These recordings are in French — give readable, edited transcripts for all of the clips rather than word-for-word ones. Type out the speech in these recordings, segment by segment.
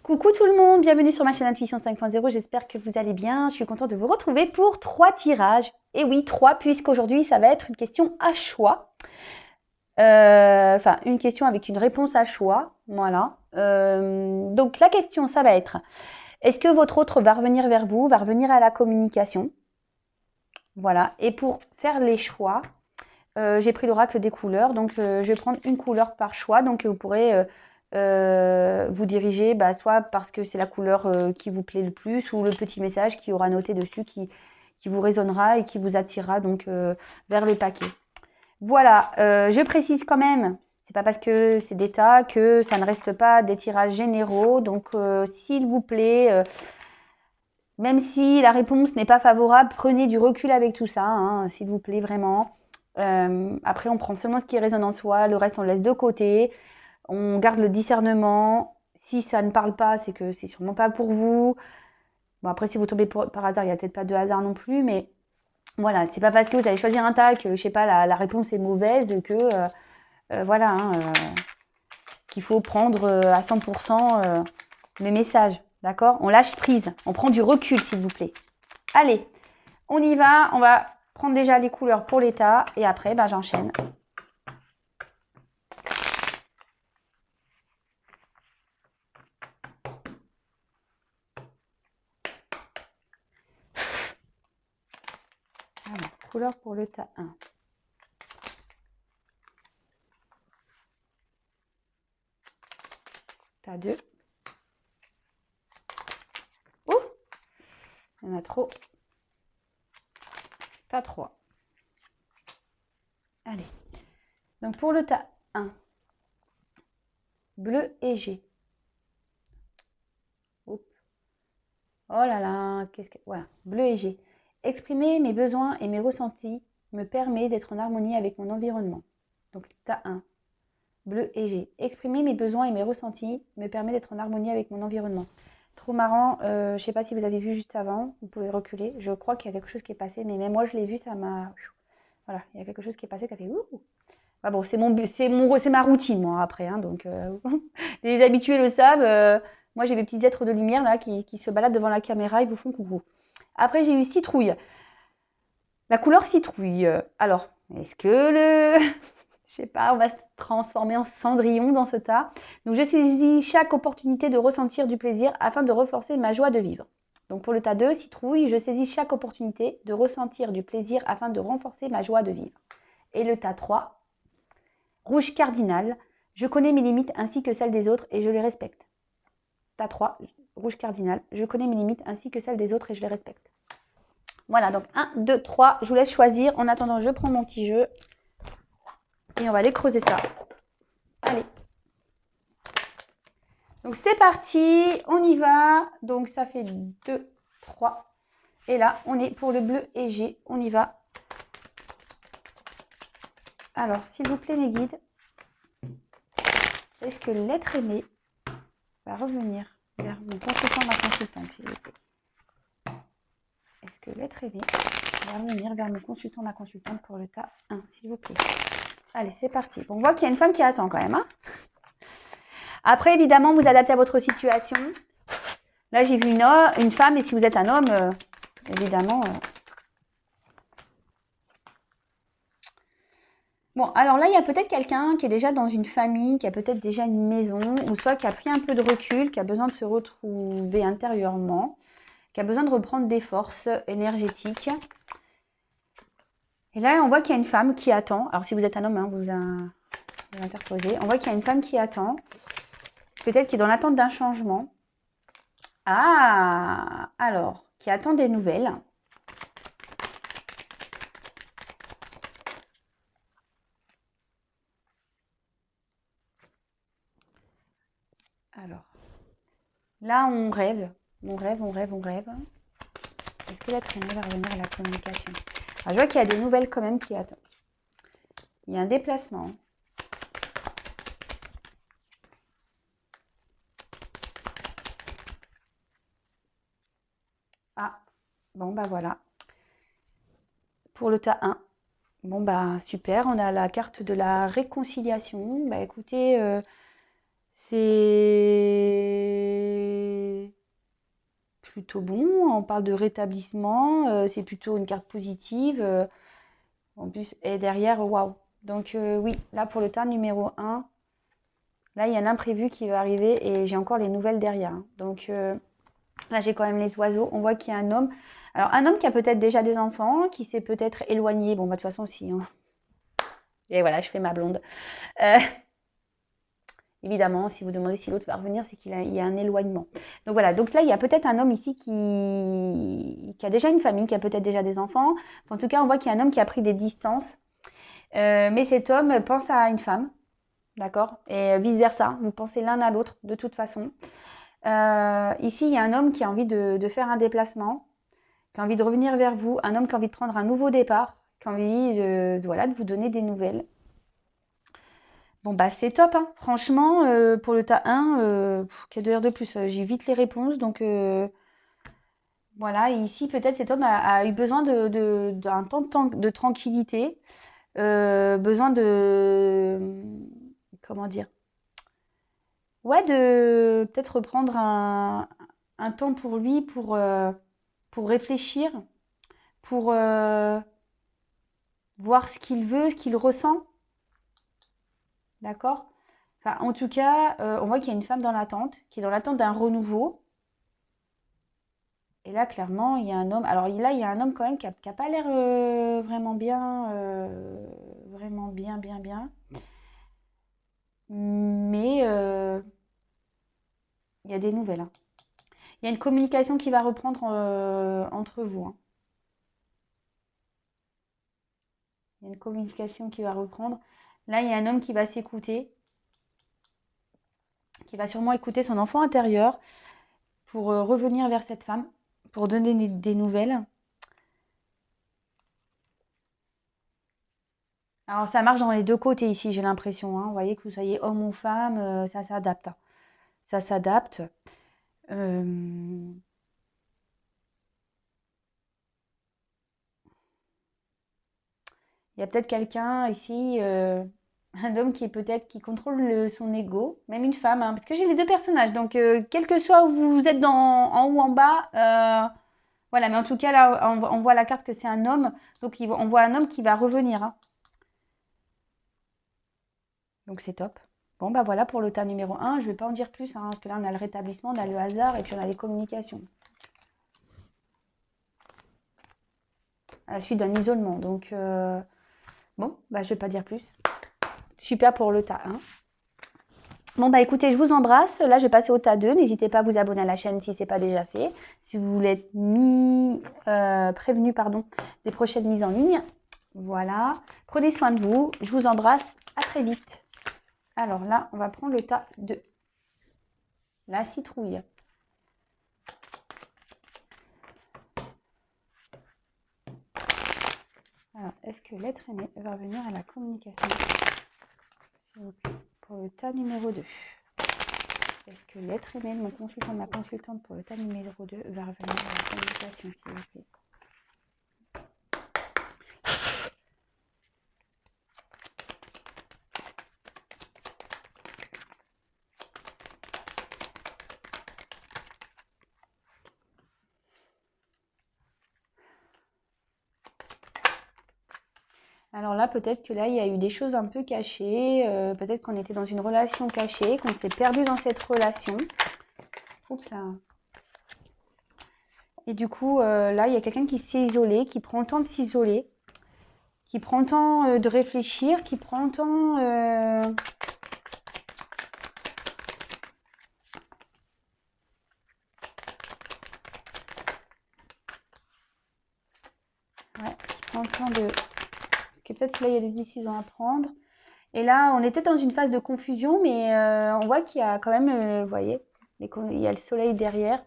Coucou tout le monde, bienvenue sur ma chaîne Intuition 5.0, j'espère que vous allez bien. Je suis contente de vous retrouver pour 3 tirages. Et oui, 3, puisqu'aujourd'hui ça va être une question à choix. Enfin, une question avec une réponse à choix, voilà. Donc la question, ça va être, est-ce que votre autre va revenir vers vous, va revenir à la communication? Voilà, et pour faire les choix, j'ai pris l'oracle des couleurs, donc je vais prendre une couleur par choix, donc vous pourrez vous diriger soit parce que c'est la couleur qui vous plaît le plus, ou le petit message qui aura noté dessus qui vous résonnera et qui vous attirera donc vers le paquet. Voilà, je précise quand même, c'est pas parce que c'est des tas que ça ne reste pas des tirages généraux, donc s'il vous plaît, même si la réponse n'est pas favorable, prenez du recul avec tout ça, hein, s'il vous plaît, vraiment. Après, on prend seulement ce qui résonne en soi, le reste on le laisse de côté. On garde le discernement. Si ça ne parle pas, c'est que c'est sûrement pas pour vous. Bon, après, si vous tombez par hasard, il n'y a peut-être pas de hasard non plus, mais voilà, c'est pas parce que vous allez choisir un tas que, je sais pas, la réponse est mauvaise que, voilà, hein, qu'il faut prendre à 100% les messages, d'accord? On lâche prise, on prend du recul, s'il vous plaît. Allez, on y va, on va prendre déjà les couleurs pour les tas, et après, j'enchaîne. Alors, couleur pour le tas 1. Tas 2. Ouh, il y en a trop. Tas 3. Allez. Donc pour le tas 1, bleu et G. Oups. Oh là là, qu'est-ce que... Voilà, bleu et G. Exprimer mes besoins et mes ressentis me permet d'être en harmonie avec mon environnement. Donc tas 1, bleu et G. Exprimer mes besoins et mes ressentis me permet d'être en harmonie avec mon environnement. Trop marrant, je ne sais pas si vous avez vu juste avant, vous pouvez reculer. Je crois qu'il y a quelque chose qui est passé, mais même moi je l'ai vu, ça m'a... Voilà, il y a quelque chose qui est passé qui a fait... Ouh. Ah bon, c'est ma routine, moi, après. Hein, donc, les habitués le savent. Moi, j'ai mes petits êtres de lumière là qui se baladent devant la caméra. Ils vous font coucou. Après, j'ai eu citrouille. La couleur citrouille. Alors, est-ce que le... Je sais pas, on va se transformer en cendrillon dans ce tas. Donc, je saisis chaque opportunité de ressentir du plaisir afin de renforcer ma joie de vivre. Donc, pour le tas 2, citrouille, je saisis chaque opportunité de ressentir du plaisir afin de renforcer ma joie de vivre. Et le tas 3, rouge cardinal, je connais mes limites ainsi que celles des autres et je les respecte. Tas 3, rouge cardinal, je connais mes limites ainsi que celles des autres et je les respecte. Voilà, donc 1, 2, 3, je vous laisse choisir. En attendant, je prends mon petit jeu et on va aller creuser ça. Allez. Donc c'est parti, on y va. Donc ça fait 2, 3. Et là, on est pour le bleu et G. On y va. Alors, s'il vous plaît, mes guides, est-ce que l'être aimé va revenir vers mon consultant, ma consultante, s'il vous plaît? Est-ce que l'être aimé va revenir vers mon consultant, ma consultante pour le tas 1, s'il vous plaît? Allez, c'est parti. Bon, on voit qu'il y a une femme qui attend quand même. Hein. Après, évidemment, vous adaptez à votre situation. Là, j'ai vu une femme, et si vous êtes un homme, évidemment... Bon, alors là, il y a peut-être quelqu'un qui est déjà dans une famille, qui a peut-être déjà une maison, ou soit qui a pris un peu de recul, qui a besoin de se retrouver intérieurement, qui a besoin de reprendre des forces énergétiques. Et là, on voit qu'il y a une femme qui attend. Alors, si vous êtes un homme, hein, vous interposez. On voit qu'il y a une femme qui attend, peut-être qui est dans l'attente d'un changement. Ah, alors, qui attend des nouvelles. Alors, là, on rêve. On rêve, on rêve, on rêve. Est-ce que l'être aimé va revenir à la communication? Alors, je vois qu'il y a des nouvelles quand même qui attendent. Il y a un déplacement. Ah, bon, voilà. Pour le tas 1. Bon, super. On a la carte de la réconciliation. Écoutez, c'est plutôt bon. On parle de rétablissement. C'est plutôt une carte positive. En plus, et derrière, waouh. Donc oui, là pour le tas numéro 1, là il y a un imprévu qui va arriver et j'ai encore les nouvelles derrière. Hein. Donc là j'ai quand même les oiseaux. On voit qu'il y a un homme. Alors un homme qui a peut-être déjà des enfants, qui s'est peut-être éloigné. Bon, bah, de toute façon aussi. Hein. Et voilà, je fais ma blonde. Évidemment, si vous demandez si l'autre va revenir, c'est qu'il y a un éloignement. Donc voilà, donc là, il y a peut-être un homme ici qui a déjà une famille, qui a peut-être déjà des enfants. En tout cas, on voit qu'il y a un homme qui a pris des distances. Mais cet homme pense à une femme, d'accord? Et vice-versa, vous pensez l'un à l'autre, de toute façon. Ici, il y a un homme qui a envie de faire un déplacement, qui a envie de revenir vers vous, un homme qui a envie de prendre un nouveau départ, qui a envie voilà, de vous donner des nouvelles. Bon, bah c'est top, hein. Franchement, pour le tas 1, quelle heure de plus? J'ai vite les réponses, donc voilà. Ici, peut-être cet homme a eu besoin d'un temps de tranquillité, besoin comment dire? Ouais, de peut-être reprendre un temps pour lui, pour réfléchir, pour voir ce qu'il veut, ce qu'il ressent. D'accord? Enfin, en tout cas, on voit qu'il y a une femme dans l'attente, qui est dans l'attente d'un renouveau. Et là, clairement, il y a un homme. Alors là, il y a un homme quand même qui a pas l'air vraiment bien, bien, bien. Mais il y a des nouvelles. Hein. Il y a une communication qui va reprendre entre vous. Hein. Il y a une communication qui va reprendre. Là, il y a un homme qui va s'écouter, qui va sûrement écouter son enfant intérieur pour revenir vers cette femme, pour donner des nouvelles. Alors, ça marche dans les deux côtés ici, j'ai l'impression. Hein. Vous voyez, que vous soyez homme ou femme, ça s'adapte. Hein. Ça s'adapte. Il y a peut-être quelqu'un ici, un homme qui est peut-être qui contrôle son ego, même une femme, hein, parce que j'ai les deux personnages. Donc, quel que soit où vous êtes en haut ou en bas, voilà. Mais en tout cas, là, on voit la carte que c'est un homme. Donc, on voit un homme qui va revenir. Hein. Donc, c'est top. Bon, bah voilà pour le tas numéro 1. Je ne vais pas en dire plus, hein, parce que là, on a le rétablissement, on a le hasard et puis on a les communications. À la suite d'un isolement. Donc, bon, bah, je ne vais pas dire plus. Super pour le tas 1. Bon, bah écoutez, je vous embrasse. Là, je vais passer au tas 2. N'hésitez pas à vous abonner à la chaîne si ce n'est pas déjà fait. Si vous voulez être prévenu des prochaines mises en ligne. Voilà. Prenez soin de vous. Je vous embrasse. À très vite. Alors là, on va prendre le tas 2. La citrouille. Alors, est-ce que l'être aimé va revenir à la communication, s'il vous plaît, pour le tas numéro 2? Est-ce que l'être aimé de mon consultant, de ma consultante pour le tas numéro 2 va revenir à la communication, s'il vous plaît? Alors là, peut-être que là, il y a eu des choses un peu cachées. Peut-être qu'on était dans une relation cachée, qu'on s'est perdu dans cette relation. Oups là. Et du coup, là, il y a quelqu'un qui s'est isolé, qui prend le temps de s'isoler, qui prend le temps de réfléchir, qui prend le temps... Ouais, qui prend le temps de... Parce que peut-être que là, il y a des décisions à prendre. Et là, on est peut-être dans une phase de confusion, mais on voit qu'il y a quand même, vous voyez, il y a le soleil derrière.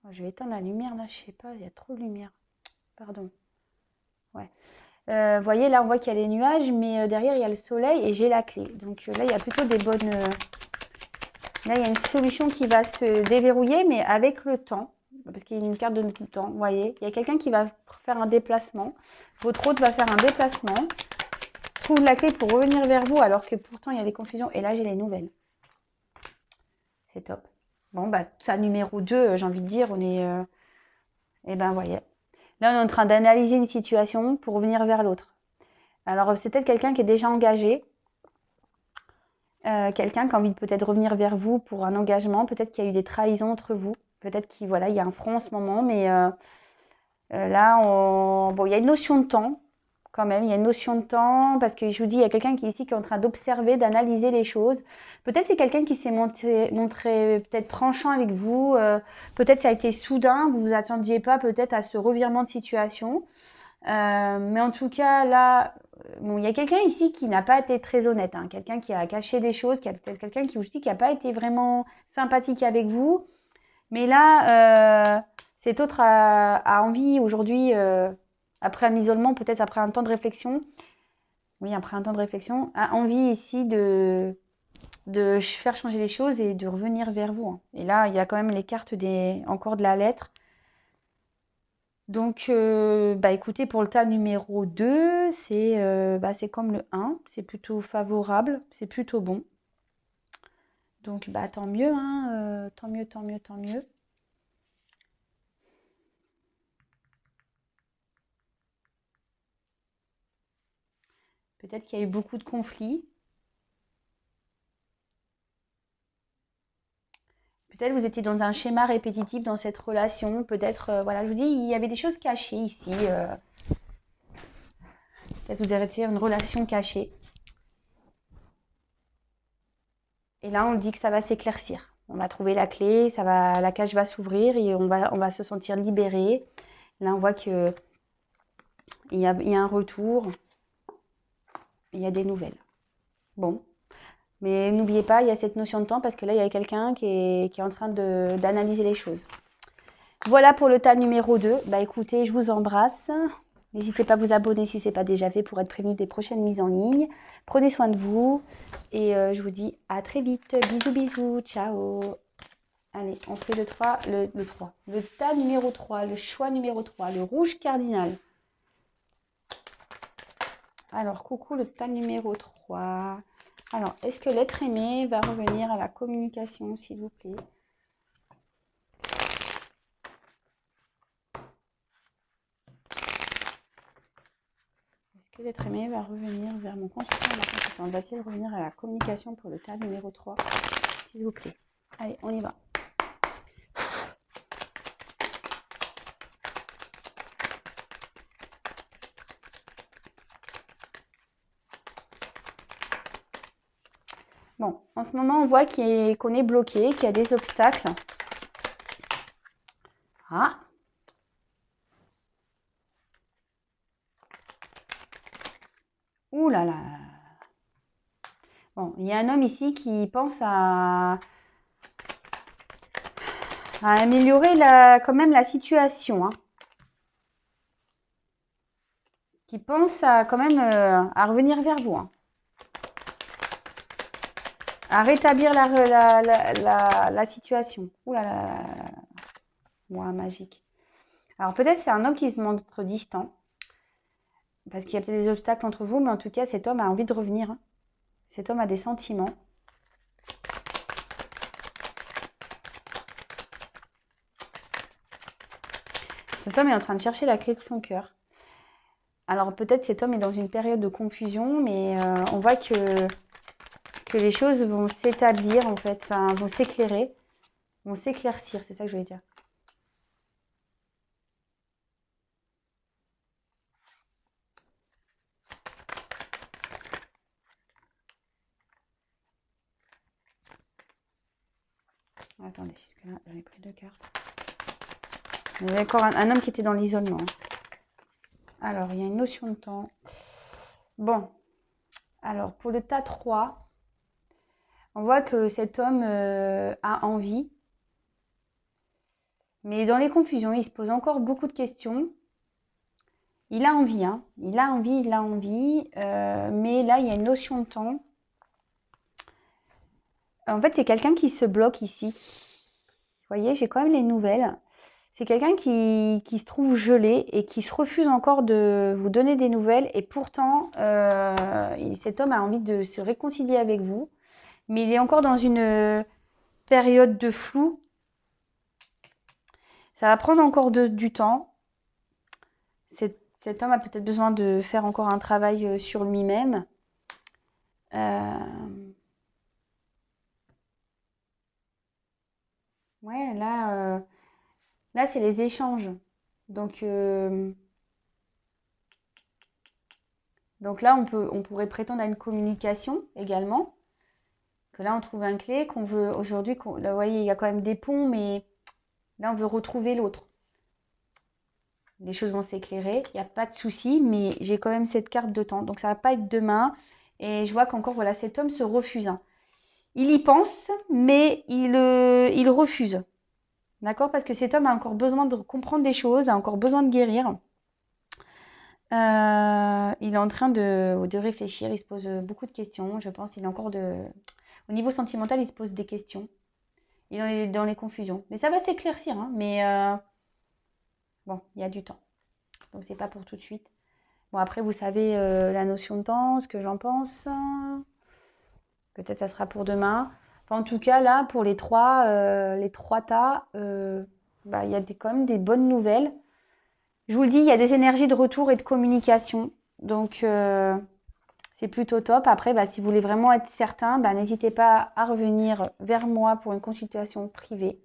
Je vais éteindre la lumière, là, je sais pas, il y a trop de lumière. Pardon. Ouais. Vous voyez, là, on voit qu'il y a les nuages, mais derrière, il y a le soleil et j'ai la clé. Donc là, il y a plutôt des bonnes... Là, il y a une solution qui va se déverrouiller, mais avec le temps. Parce qu'il y a une carte de temps, vous voyez. Il y a quelqu'un qui va faire un déplacement. Votre hôte va faire un déplacement. Trouve la clé pour revenir vers vous, alors que pourtant, il y a des confusions. Et là, j'ai les nouvelles. C'est top. Bon, bah, ça numéro 2, j'ai envie de dire, on est... eh ben, voyez. Là, on est en train d'analyser une situation pour revenir vers l'autre. Alors, c'est peut-être quelqu'un qui est déjà engagé, quelqu'un qui a envie de peut-être revenir vers vous pour un engagement, peut-être qu'il y a eu des trahisons entre vous, peut-être qu'il voilà, il y a un front en ce moment, mais là, bon, il y a une notion de temps, quand même, il y a une notion de temps, parce que je vous dis, il y a quelqu'un qui ici qui est en train d'observer, d'analyser les choses. Peut-être c'est quelqu'un qui s'est montré peut-être tranchant avec vous, peut-être ça a été soudain, vous vous attendiez pas peut-être à ce revirement de situation. Mais en tout cas, là, bon, il y a quelqu'un ici qui n'a pas été très honnête, hein, quelqu'un qui a caché des choses, qui a peut-être quelqu'un qui vous dit qui n'a pas été vraiment sympathique avec vous. Mais là, cet autre a envie aujourd'hui, après un isolement, peut-être après un temps de réflexion, oui, après un temps de réflexion, a envie ici de faire changer les choses et de revenir vers vous, hein. Et là, il y a quand même les cartes encore de la lettre. Donc, bah, écoutez, pour le tas numéro 2, c'est comme le 1, c'est plutôt favorable, c'est plutôt bon. Donc, bah, tant mieux, hein, tant mieux, tant mieux, tant mieux. Peut-être qu'il y a eu beaucoup de conflits. Peut-être vous étiez dans un schéma répétitif dans cette relation. Peut-être, voilà, je vous dis, il y avait des choses cachées ici. Peut-être vous étiez une relation cachée. Et là, on dit que ça va s'éclaircir. On va trouver la clé, la cage va s'ouvrir et on va se sentir libéré. Là, on voit que il y a un retour, il y a des nouvelles. Bon, mais n'oubliez pas, il y a cette notion de temps parce que là, il y a quelqu'un qui est en train d'analyser les choses. Voilà pour le tas numéro 2. Bah écoutez, je vous embrasse. N'hésitez pas à vous abonner si ce n'est pas déjà fait pour être prévenu des prochaines mises en ligne. Prenez soin de vous et je vous dis à très vite. Bisous, bisous, ciao. Allez, on fait le 3, le 3. Le tas numéro 3, le choix numéro 3, le rouge cardinal. Alors, coucou le tas numéro 3. Alors, est-ce que l'être aimé va revenir à la communication, s'il vous plaît? Est-ce que l'être aimé va revenir vers mon consultant, ma consultante? Va-t-il revenir à la communication pour le tas numéro 3, s'il vous plaît? Allez, on y va. Bon, en ce moment, on voit qu'on est bloqué, qu'il y a des obstacles. Ah! Ouh là là! Bon, il y a un homme ici qui pense à améliorer quand même la situation, hein. Qui pense à quand même à revenir vers vous, hein. À rétablir la situation. Ouh là là là là là. Moi, magique. Alors peut-être c'est un homme qui se montre distant. Parce qu'il y a peut-être des obstacles entre vous, mais en tout cas, cet homme a envie de revenir, hein. Cet homme a des sentiments. Cet homme est en train de chercher la clé de son cœur. Alors peut-être cet homme est dans une période de confusion, mais on voit que les choses vont s'établir en fait, enfin vont s'éclairer, vont s'éclaircir, c'est ça que je voulais dire. Attendez, parce que là j'avais pris 2 cartes. Il y avait encore un homme qui était dans l'isolement. Alors il y a une notion de temps. Bon, alors pour le tas 3, on voit que cet homme a envie. Mais dans les confusions, il se pose encore beaucoup de questions. Il a envie, hein. Il a envie. Mais là, il y a une notion de temps. En fait, c'est quelqu'un qui se bloque ici. Vous voyez, j'ai quand même les nouvelles. C'est quelqu'un qui se trouve gelé et qui se refuse encore de vous donner des nouvelles. Et pourtant, cet homme a envie de se réconcilier avec vous. Mais il est encore dans une période de flou. Ça va prendre encore du temps. Cet homme a peut-être besoin de faire encore un travail sur lui-même. Ouais, là c'est les échanges. Donc là, on pourrait prétendre à une communication également. Que là, on trouve un clé qu'on veut aujourd'hui. Là, vous voyez, il y a quand même des ponts, mais là, on veut retrouver l'autre. Les choses vont s'éclairer, il n'y a pas de souci, mais j'ai quand même cette carte de temps. Donc ça ne va pas être demain. Et je vois qu'encore, voilà, cet homme se refuse. Hein. Il y pense, mais il refuse. D'accord? Parce que cet homme a encore besoin de comprendre des choses, a encore besoin de guérir. Il est en train de réfléchir, il se pose beaucoup de questions, je pense. Il est encore au niveau sentimental, il se pose des questions. Il est dans les confusions. Mais ça va s'éclaircir, hein, mais bon, il y a du temps. Donc c'est pas pour tout de suite. Bon, après, vous savez la notion de temps, ce que j'en pense. Peut-être ça sera pour demain. Enfin, en tout cas, là, pour les trois tas, il y a quand même des bonnes nouvelles. Je vous le dis, il y a des énergies de retour et de communication. Donc, c'est plutôt top. Après, si vous voulez vraiment être certain, n'hésitez pas à revenir vers moi pour une consultation privée.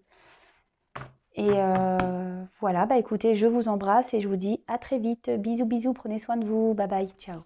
Et voilà, écoutez, je vous embrasse et je vous dis à très vite. Bisous, bisous, prenez soin de vous. Bye bye, ciao.